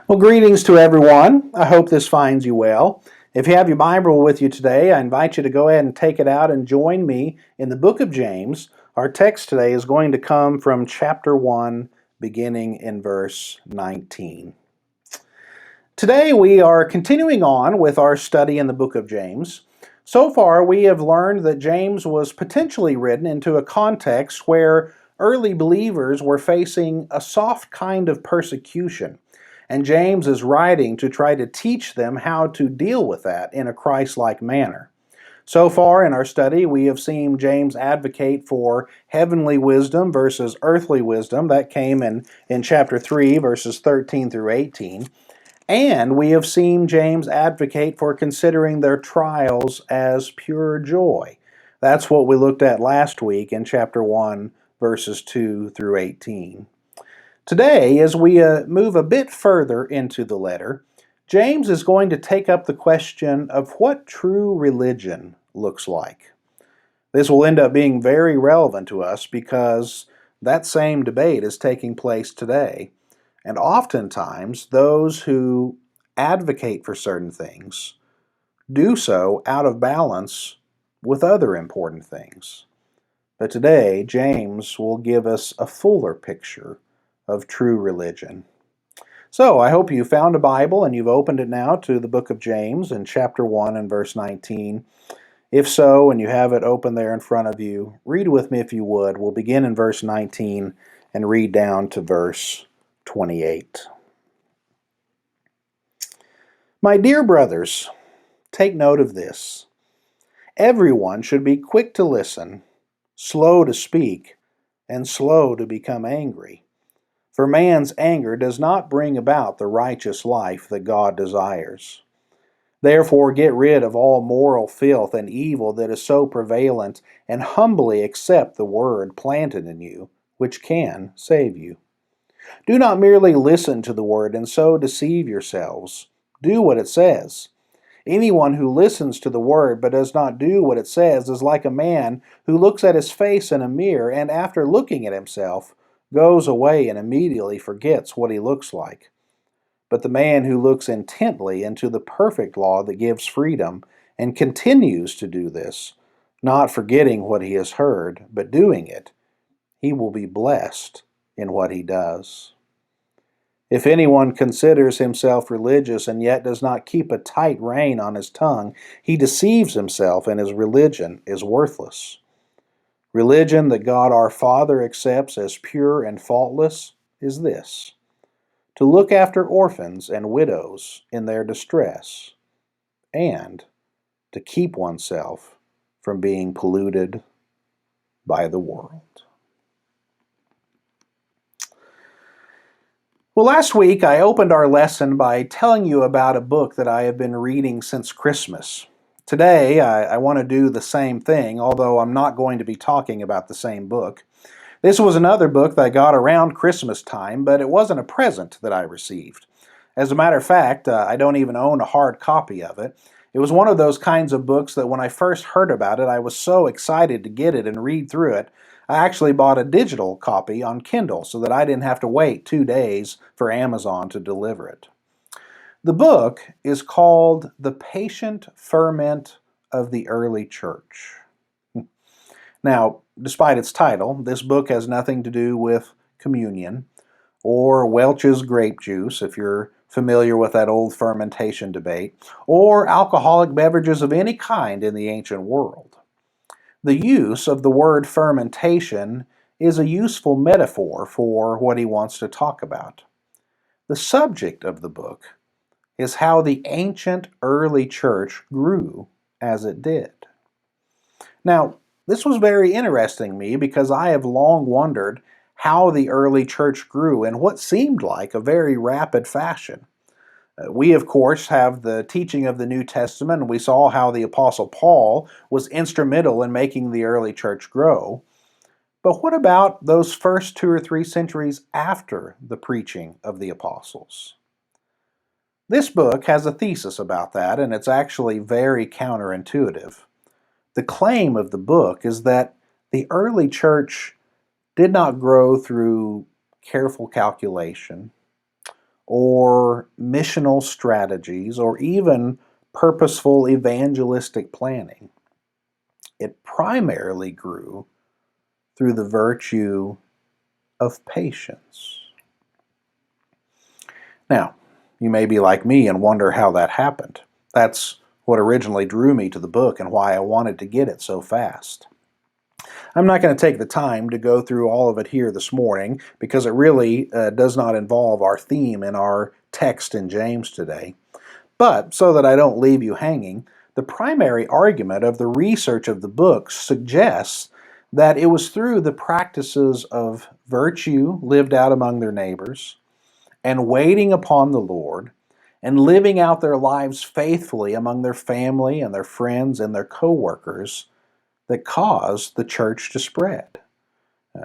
Well, greetings to everyone. I hope this finds you well. If you have your Bible with you today, I invite you to go ahead and take it out and join me in the book of James. Our text today is going to come from chapter 1, beginning in verse 19. Today we are continuing on with our study in the book of James. So far, we have learned that James was potentially written into a context where early believers were facing a soft kind of persecution. And James is writing to try to teach them how to deal with that in a Christ-like manner. So far in our study, we have seen James advocate for heavenly wisdom versus earthly wisdom. That came in chapter 3, verses 13 through 18. And we have seen James advocate for considering their trials as pure joy. That's what we looked at last week in chapter 1, verses 2 through 18. Today, as we move a bit further into the letter, James is going to take up the question of what true religion looks like. This will end up being very relevant to us because that same debate is taking place today. And oftentimes, those who advocate for certain things do so out of balance with other important things. But today, James will give us a fuller picture of true religion. So, I hope you found a Bible and you've opened it now to the book of James in chapter 1 and verse 19. If so, and you have it open there in front of you, read with me if you would. We'll begin in verse 19 and read down to verse 28. My dear brothers, take note of this. Everyone should be quick to listen, slow to speak, and slow to become angry. For man's anger does not bring about the righteous life that God desires. Therefore, get rid of all moral filth and evil that is so prevalent, and humbly accept the word planted in you, which can save you. Do not merely listen to the word and so deceive yourselves. Do what it says. Anyone who listens to the word but does not do what it says is like a man who looks at his face in a mirror and after looking at himself, goes away and immediately forgets what he looks like. But the man who looks intently into the perfect law that gives freedom and continues to do this, not forgetting what he has heard, but doing it, he will be blessed in what he does. If anyone considers himself religious and yet does not keep a tight rein on his tongue, he deceives himself and his religion is worthless. Religion that God our Father accepts as pure and faultless is this: to look after orphans and widows in their distress, and to keep oneself from being polluted by the world. Well, last week I opened our lesson by telling you about a book that I have been reading since Christmas. Today, I want to do the same thing, although I'm not going to be talking about the same book. This was another book that I got around Christmas time, but it wasn't a present that I received. As a matter of fact, I don't even own a hard copy of it. It was one of those kinds of books that when I first heard about it, I was so excited to get it and read through it. I actually bought a digital copy on Kindle so that I didn't have to wait 2 days for Amazon to deliver it. The book is called The Patient Ferment of the Early Church. Now, despite its title, this book has nothing to do with communion or Welch's grape juice, if you're familiar with that old fermentation debate, or alcoholic beverages of any kind in the ancient world. The use of the word fermentation is a useful metaphor for what he wants to talk about. The subject of the book is how the ancient early church grew as it did. Now, this was very interesting to me because I have long wondered how the early church grew in what seemed like a very rapid fashion. We, of course, have the teaching of the New Testament, and we saw how the Apostle Paul was instrumental in making the early church grow. But what about those first 2 or 3 centuries after the preaching of the apostles? This book has a thesis about that, and it's actually very counterintuitive. The claim of the book is that the early church did not grow through careful calculation or missional strategies or even purposeful evangelistic planning. It primarily grew through the virtue of patience. Now, you may be like me and wonder how that happened. That's what originally drew me to the book and why I wanted to get it so fast. I'm not going to take the time to go through all of it here this morning because it really does not involve our theme in our text in James today. But so that I don't leave you hanging, the primary argument of the research of the book suggests that it was through the practices of virtue lived out among their neighbors and waiting upon the Lord and living out their lives faithfully among their family and their friends and their co-workers that caused the church to spread.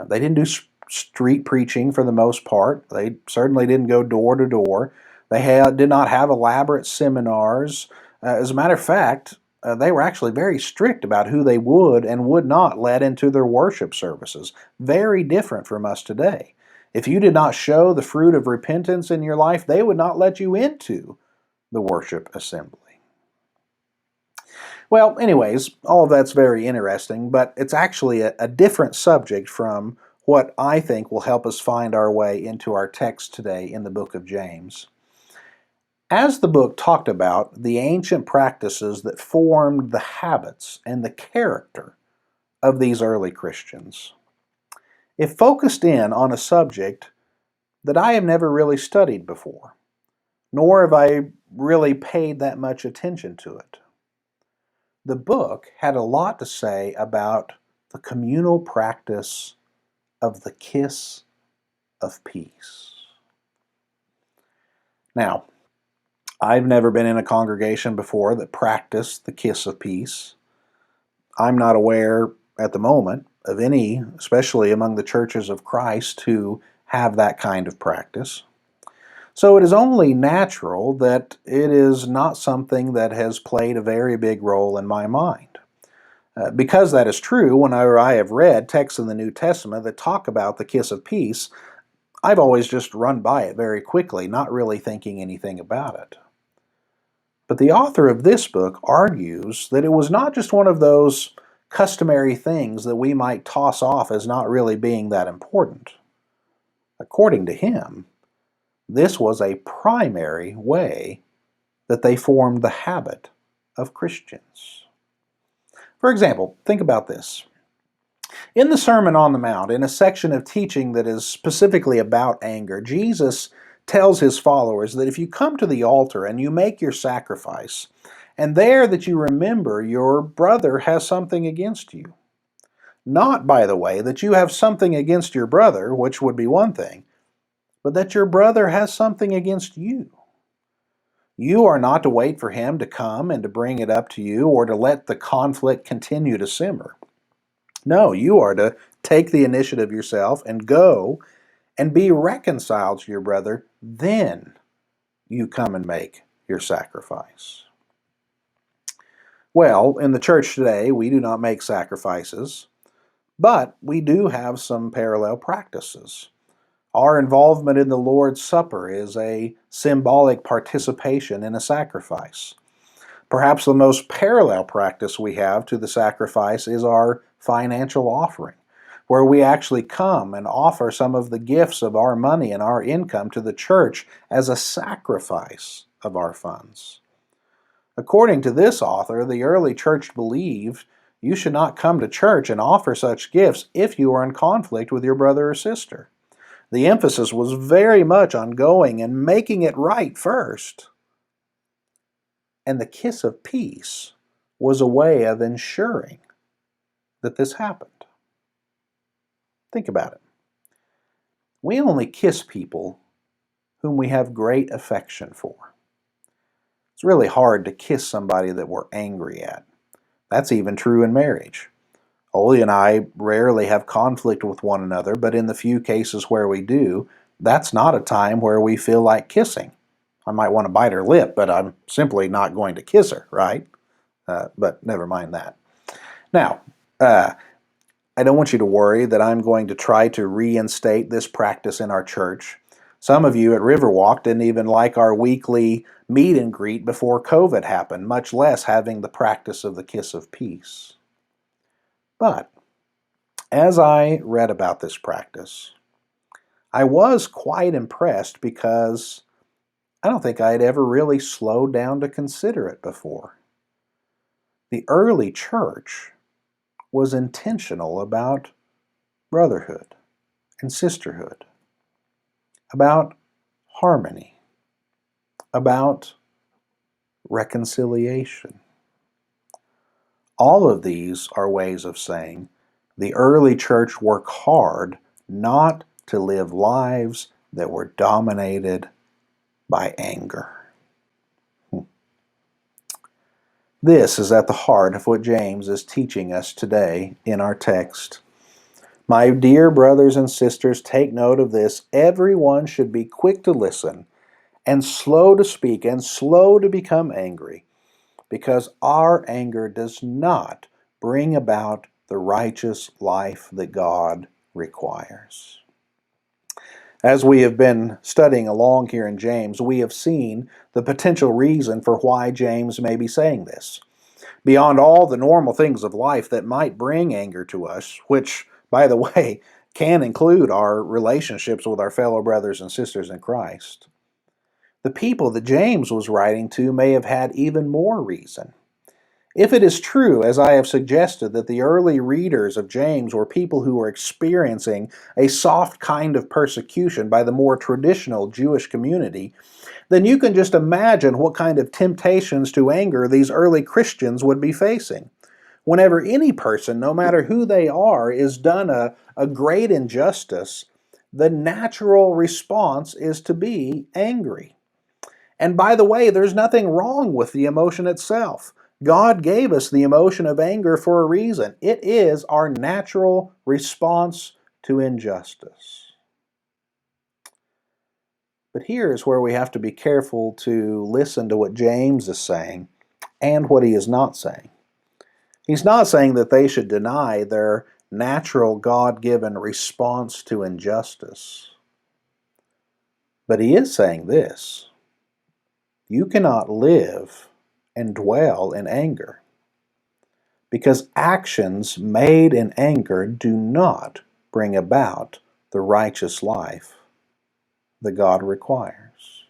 They didn't do street preaching for the most part. They certainly didn't go door to door. They did not have elaborate seminars. As a matter of fact, they were actually very strict about who they would and would not let into their worship services. Very different from us today. If you did not show the fruit of repentance in your life, they would not let you into the worship assembly. Well, anyways, all of that's very interesting, but it's actually a different subject from what I think will help us find our way into our text today in the book of James. As the book talked about the ancient practices that formed the habits and the character of these early Christians, it focused in on a subject that I have never really studied before, nor have I really paid that much attention to it. The book had a lot to say about the communal practice of the kiss of peace. Now, I've never been in a congregation before that practiced the kiss of peace. I'm not aware at the moment of any, especially among the churches of Christ, who have that kind of practice. So it is only natural that it is not something that has played a very big role in my mind. Because that is true, whenever I have read texts in the New Testament that talk about the kiss of peace, I've always just run by it very quickly, not really thinking anything about it. But the author of this book argues that it was not just one of those customary things that we might toss off as not really being that important. According to him, this was a primary way that they formed the habit of Christians. For example, think about this. In the Sermon on the Mount, in a section of teaching that is specifically about anger, Jesus tells his followers that if you come to the altar and you make your sacrifice, and there that you remember your brother has something against you. Not, by the way, that you have something against your brother, which would be one thing, but that your brother has something against you. You are not to wait for him to come and to bring it up to you or to let the conflict continue to simmer. No, you are to take the initiative yourself and go and be reconciled to your brother. Then you come and make your sacrifice. Well, in the church today, we do not make sacrifices, but we do have some parallel practices. Our involvement in the Lord's Supper is a symbolic participation in a sacrifice. Perhaps the most parallel practice we have to the sacrifice is our financial offering, where we actually come and offer some of the gifts of our money and our income to the church as a sacrifice of our funds. According to this author, the early church believed you should not come to church and offer such gifts if you are in conflict with your brother or sister. The emphasis was very much on going and making it right first. And the kiss of peace was a way of ensuring that this happened. Think about it. We only kiss people whom we have great affection for. It's really hard to kiss somebody that we're angry at. That's even true in marriage. Oli and I rarely have conflict with one another, but in the few cases where we do, that's not a time where we feel like kissing. I might want to bite her lip, but I'm simply not going to kiss her, right? But never mind that. Now, I don't want you to worry that I'm going to try to reinstate this practice in our church. Some of you at Riverwalk didn't even like our weekly meet and greet before COVID happened, much less having the practice of the kiss of peace. But as I read about this practice, I was quite impressed because I don't think I had ever really slowed down to consider it before. The early church was intentional about brotherhood and sisterhood, about harmony, about reconciliation. All of these are ways of saying the early church worked hard not to live lives that were dominated by anger. This is at the heart of what James is teaching us today in our text. My dear brothers and sisters, take note of this. Everyone should be quick to listen and slow to speak and slow to become angry, because our anger does not bring about the righteous life that God requires. As we have been studying along here in James, we have seen the potential reason for why James may be saying this. Beyond all the normal things of life that might bring anger to us, which, by the way, can include our relationships with our fellow brothers and sisters in Christ, the people that James was writing to may have had even more reason. If it is true, as I have suggested, that the early readers of James were people who were experiencing a soft kind of persecution by the more traditional Jewish community, then you can just imagine what kind of temptations to anger these early Christians would be facing. Whenever any person, no matter who they are, is done a great injustice, the natural response is to be angry. And by the way, there's nothing wrong with the emotion itself. God gave us the emotion of anger for a reason. It is our natural response to injustice. But here is where we have to be careful to listen to what James is saying and what he is not saying. He's not saying that they should deny their natural God-given response to injustice. But he is saying this: you cannot live and dwell in anger, because actions made in anger do not bring about the righteous life that God requires.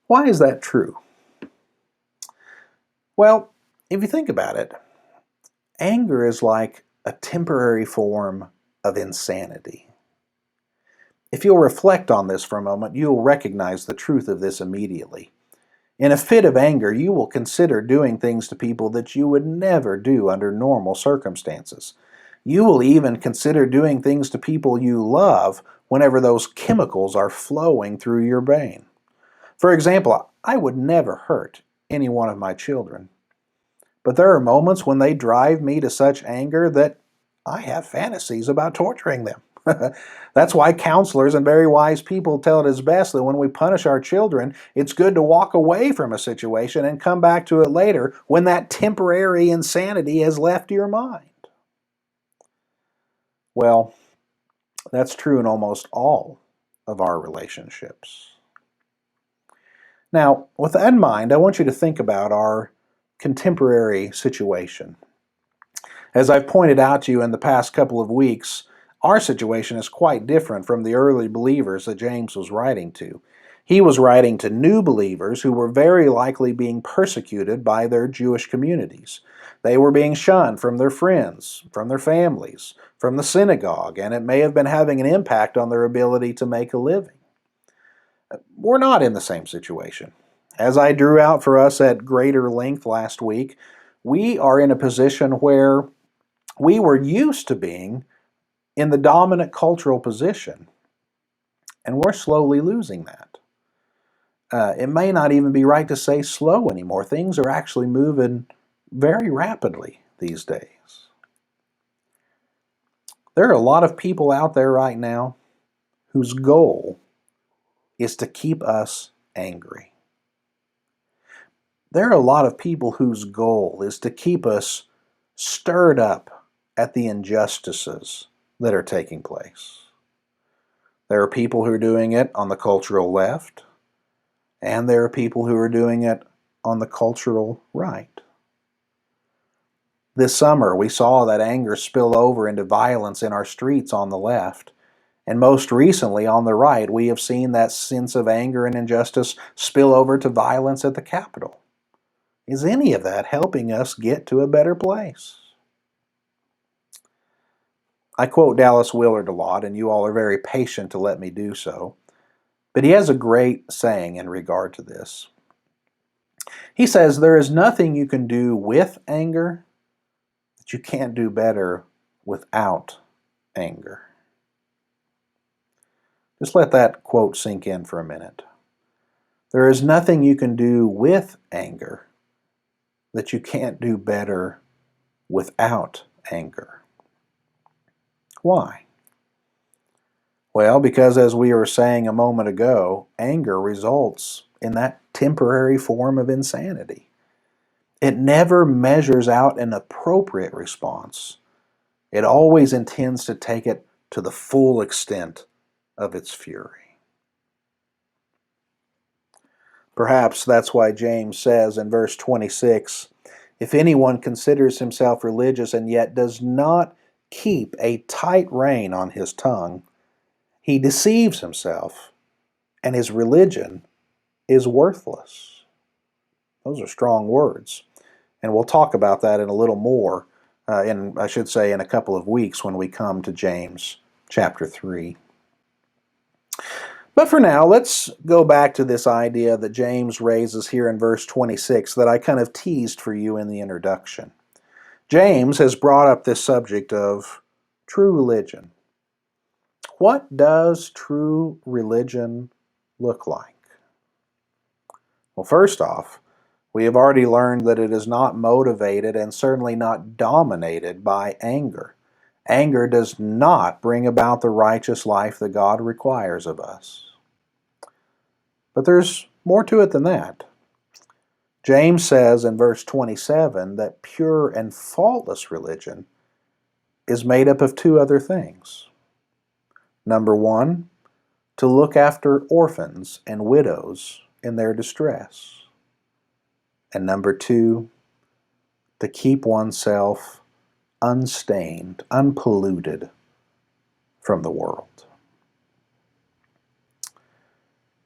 Why is that true? Well, if you think about it, anger is like a temporary form of insanity. If you'll reflect on this for a moment, you'll recognize the truth of this immediately. In a fit of anger, you will consider doing things to people that you would never do under normal circumstances. You will even consider doing things to people you love whenever those chemicals are flowing through your brain. For example, I would never hurt any one of my children. But there are moments when they drive me to such anger that I have fantasies about torturing them. That's why counselors and very wise people tell it is best that when we punish our children, it's good to walk away from a situation and come back to it later when that temporary insanity has left your mind. Well, that's true in almost all of our relationships. Now, with that in mind, I want you to think about our contemporary situation. As I've pointed out to you in the past couple of weeks, our situation is quite different from the early believers that James was writing to. He was writing to new believers who were very likely being persecuted by their Jewish communities. They were being shunned from their friends, from their families, from the synagogue, and it may have been having an impact on their ability to make a living. We're not in the same situation. As I drew out for us at greater length last week, we are in a position where we were used to being in the dominant cultural position, and we're slowly losing that. It may not even be right to say slow anymore. Things are actually moving very rapidly these days. There are a lot of people out there right now whose goal is to keep us angry. There are a lot of people whose goal is to keep us stirred up at the injustices that are taking place. There are people who are doing it on the cultural left, and there are people who are doing it on the cultural right. This summer, we saw that anger spill over into violence in our streets on the left. And most recently, on the right, we have seen that sense of anger and injustice spill over to violence at the Capitol. Is any of that helping us get to a better place? I quote Dallas Willard a lot, and you all are very patient to let me do so. But he has a great saying in regard to this. He says, "There is nothing you can do with anger that you can't do better without anger." Just let that quote sink in for a minute. There is nothing you can do with anger that you can't do better without anger. Why? Well, because as we were saying a moment ago, anger results in that temporary form of insanity. It never measures out an appropriate response. It always intends to take it to the full extent of its fury. Perhaps that's why James says in verse 26, "If anyone considers himself religious and yet does not keep a tight rein on his tongue, he deceives himself, and his religion is worthless." Those are strong words. And we'll talk about that in a little more, in a couple of weeks when we come to James chapter 3. But for now, let's go back to this idea that James raises here in verse 26 that I kind of teased for you in the introduction. James has brought up this subject of true religion. What does true religion look like? Well, first off, we have already learned that it is not motivated and certainly not dominated by anger. Anger does not bring about the righteous life that God requires of us. But there's more to it than that. James says in verse 27 that pure and faultless religion is made up of two other things. Number one, to look after orphans and widows in their distress. And number two, to keep oneself unstained, unpolluted from the world.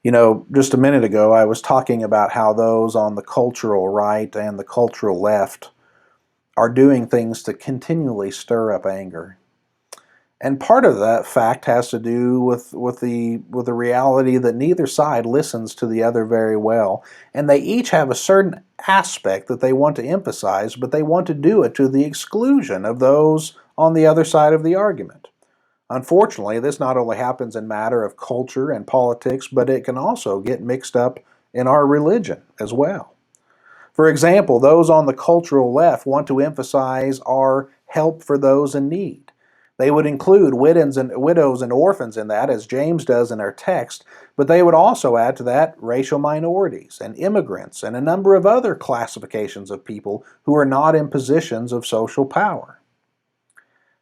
You know, just a minute ago, I was talking about how those on the cultural right and the cultural left are doing things to continually stir up anger. And part of that fact has to do with the reality that neither side listens to the other very well, and they each have a certain aspect that they want to emphasize, but they want to do it to the exclusion of those on the other side of the argument. Unfortunately, this not only happens in matter of culture and politics, but it can also get mixed up in our religion as well. For example, those on the cultural left want to emphasize our help for those in need. They would include widows and orphans in that, as James does in our text, but they would also add to that racial minorities and immigrants and a number of other classifications of people who are not in positions of social power.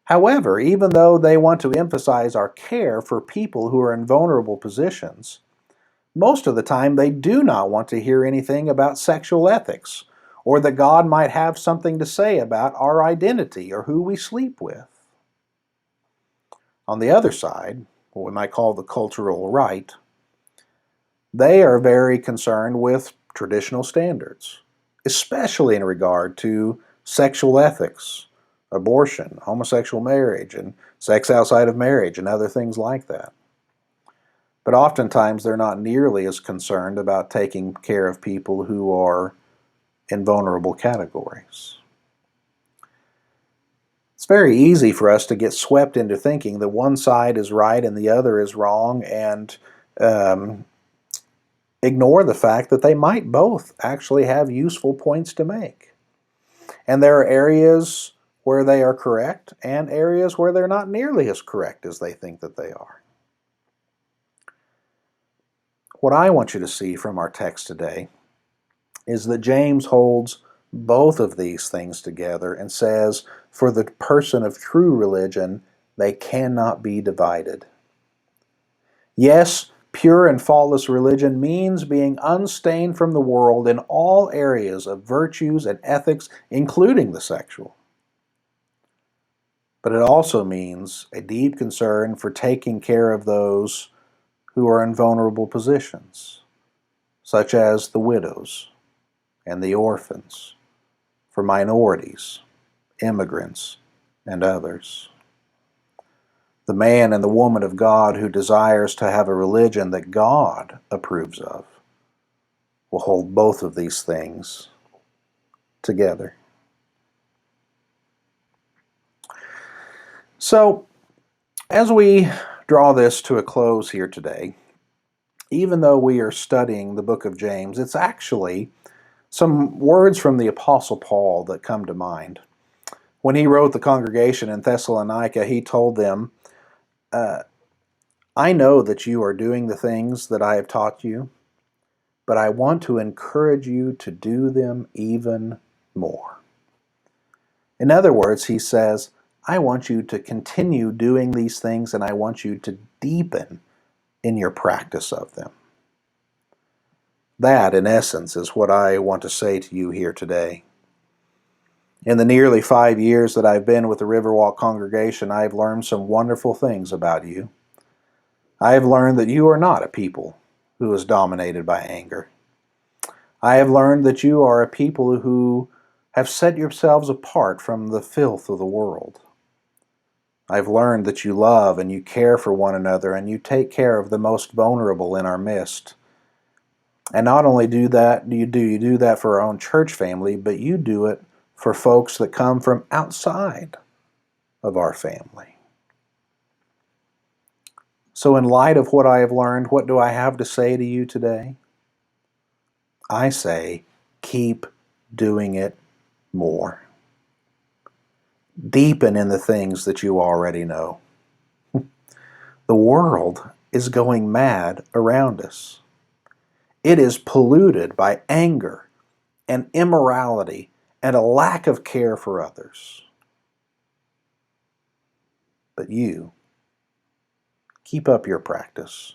However, even though they want to emphasize our care for people who are in vulnerable positions, most of the time they do not want to hear anything about sexual ethics, or that God might have something to say about our identity or who we sleep with. On the other side, what we might call the cultural right, they are very concerned with traditional standards, especially in regard to sexual ethics, abortion, homosexual marriage, and sex outside of marriage, and other things like that. But oftentimes they're not nearly as concerned about taking care of people who are in vulnerable categories. It's very easy for us to get swept into thinking that one side is right and the other is wrong, and ignore the fact that they might both actually have useful points to make. And there are areas where they are correct and areas where they're not nearly as correct as they think that they are. What I want you to see from our text today is that James holds both of these things together and says, for the person of true religion, they cannot be divided. Yes, pure and faultless religion means being unstained from the world in all areas of virtues and ethics, including the sexual. But it also means a deep concern for taking care of those who are in vulnerable positions, such as the widows and the orphans, for minorities, immigrants, and others. The man and the woman of God who desires to have a religion that God approves of will hold both of these things together. So, as we draw this to a close here today, even though we are studying the book of James, it's actually some words from the Apostle Paul that come to mind. When he wrote the congregation in Thessalonica, he told them, I know that you are doing the things that I have taught you, but I want to encourage you to do them even more. In other words, he says, I want you to continue doing these things and I want you to deepen in your practice of them. That, in essence, is what I want to say to you here today. In the nearly 5 years that I've been with the Riverwalk congregation, I've learned some wonderful things about you. I have learned that you are not a people who is dominated by anger. I have learned that you are a people who have set yourselves apart from the filth of the world. I've learned that you love and you care for one another and you take care of the most vulnerable in our midst. And not only do you do that for our own church family, but you do it for folks that come from outside of our family. So in light of what I have learned, what do I have to say to you today? I say, keep doing it more. Deepen in the things that you already know. The world is going mad around us. It is polluted by anger and immorality and a lack of care for others. But you, keep up your practice.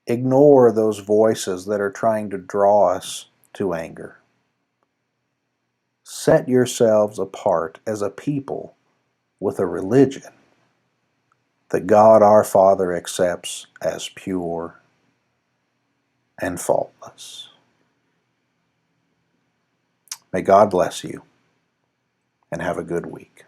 Ignore those voices that are trying to draw us to anger. Set yourselves apart as a people with a religion that God our Father accepts as pure and faultless. May God bless you and have a good week.